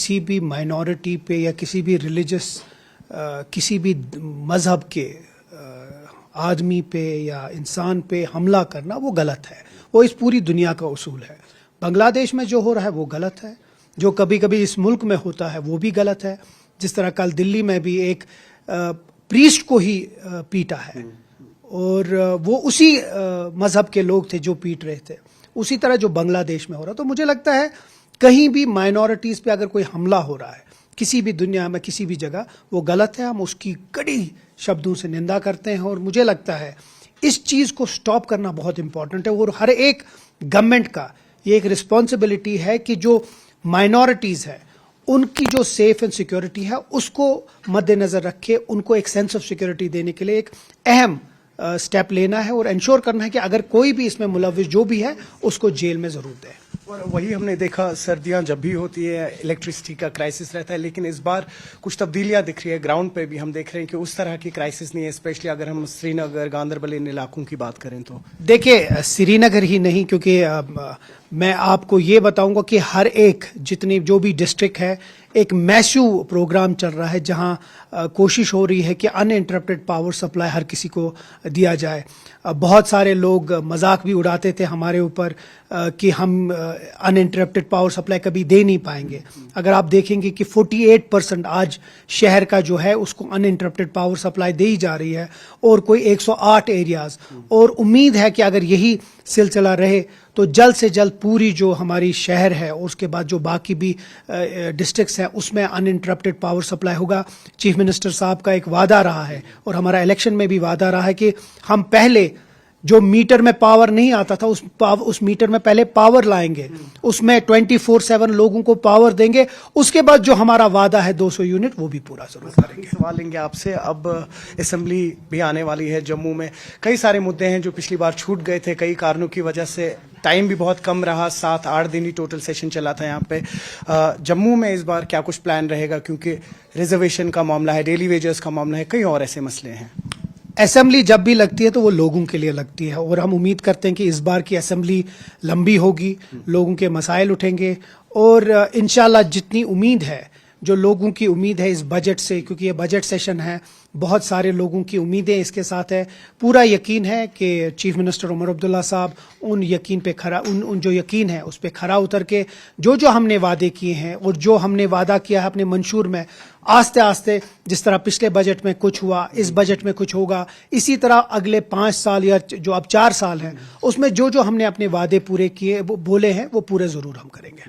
किसी भी माइनॉरिटी पे या किसी भी रिलीजियस किसी भी मजहब के आदमी पे या इंसान पे हमला करना वो गलत है। वो इस पूरी दुनिया का उसूल है। बांग्लादेश में जो हो रहा है वो गलत है, जो कभी कभी इस मुल्क में होता है वो भी गलत है। जिस तरह कल दिल्ली में भी एक प्रीस्ट को ही पीटा है और वो उसी मजहब के लोग थे जो पीट रहे थे। उसी तरह जो बांग्लादेश में हो रहा, तो मुझे लगता है कहीं भी माइनॉरिटीज पे अगर कोई हमला हो रहा है किसी भी दुनिया में किसी भी जगह, वो गलत है। हम उसकी कड़ी शब्दों से निंदा करते हैं और मुझे लगता है इस चीज को स्टॉप करना बहुत इंपॉर्टेंट है और हर एक गवर्नमेंट का ये एक रिस्पॉन्सिबिलिटी है कि जो माइनॉरिटीज है उनकी जो सेफ एंड सिक्योरिटी है उसको मद्देनजर रखे, उनको एक सेंस ऑफ सिक्योरिटी देने के लिए एक अहम स्टेप लेना है और इंश्योर करना है कि अगर कोई भी इसमें मुलविस जो भी है उसको जेल में जरूर दें। और वही हमने देखा, सर्दियां जब भी होती है इलेक्ट्रिसिटी का क्राइसिस रहता है, लेकिन इस बार कुछ तब्दीलियां दिख रही है। ग्राउंड पे भी हम देख रहे हैं कि उस तरह की क्राइसिस नहीं है, स्पेशली अगर हम श्रीनगर गांधरबल इन इलाकों की बात करें तो। देखिए, श्रीनगर ही नहीं, क्योंकि मैं आपको ये बताऊंगा कि हर एक जितनी जो भी डिस्ट्रिक्ट है एक मैसिव प्रोग्राम चल रहा है जहां कोशिश हो रही है कि अनइंटरप्टेड पावर सप्लाई हर किसी को दिया जाए। बहुत सारे लोग मजाक भी उड़ाते थे हमारे ऊपर कि हम अनइंटरप्टेड पावर सप्लाई कभी दे नहीं पाएंगे। अगर आप देखेंगे कि 48% आज शहर का जो है उसको अनइंटरप्टेड पावर सप्लाई दी जा रही है और कोई 108 एरियाज, और उम्मीद है कि अगर यही सिलसिला रहे तो जल्द से जल्द पूरी जो हमारी शहर है और उसके बाद जो बाकी भी डिस्ट्रिक्ट्स हैं उसमें अनइंटरप्टेड पावर सप्लाई होगा। चीफ मिनिस्टर साहब का एक वादा रहा है और हमारा इलेक्शन में भी वादा रहा है कि हम पहले जो मीटर में पावर नहीं आता था उस मीटर में पहले पावर लाएंगे, उसमें 24/7 लोगों को पावर देंगे। उसके बाद जो हमारा वादा है 200 यूनिट वो भी पूरा जरूर करेंगे। सवाल लेंगे आपसे, अब असेंबली भी आने वाली है जम्मू में। कई सारे मुद्दे हैं जो पिछली बार छूट गए थे कई कारणों की वजह से, टाइम भी बहुत कम रहा, 7-8 दिन ही टोटल सेशन चला था यहाँ पे। जम्मू में इस बार क्या कुछ प्लान रहेगा, क्योंकि रिजर्वेशन का मामला है, डेली वेजेस का मामला है, कई और ऐसे मसले हैं। असेंबली जब भी लगती है तो वो लोगों के लिए लगती है और हम उम्मीद करते हैं कि इस बार की असेंबली लंबी होगी, लोगों के मसाइल उठेंगे और इंशाल्लाह जितनी उम्मीद है, जो लोगों की उम्मीद है इस बजट से, क्योंकि ये बजट सेशन है, बहुत सारे लोगों की उम्मीदें इसके साथ है। पूरा यकीन है कि चीफ मिनिस्टर उमर अब्दुल्ला साहब उन यकीन पे खरा उन जो यकीन है उस पे खरा उतर के जो हमने वादे किए हैं और जो हमने वादा किया है अपने मंशूर में, आस्ते आस्ते जिस तरह पिछले बजट में कुछ हुआ इस बजट में कुछ होगा, इसी तरह अगले 5 साल या जो अब 4 साल हैं उसमें जो हमने अपने वादे पूरे किए वो बोले हैं वो पूरे जरूर हम करेंगे।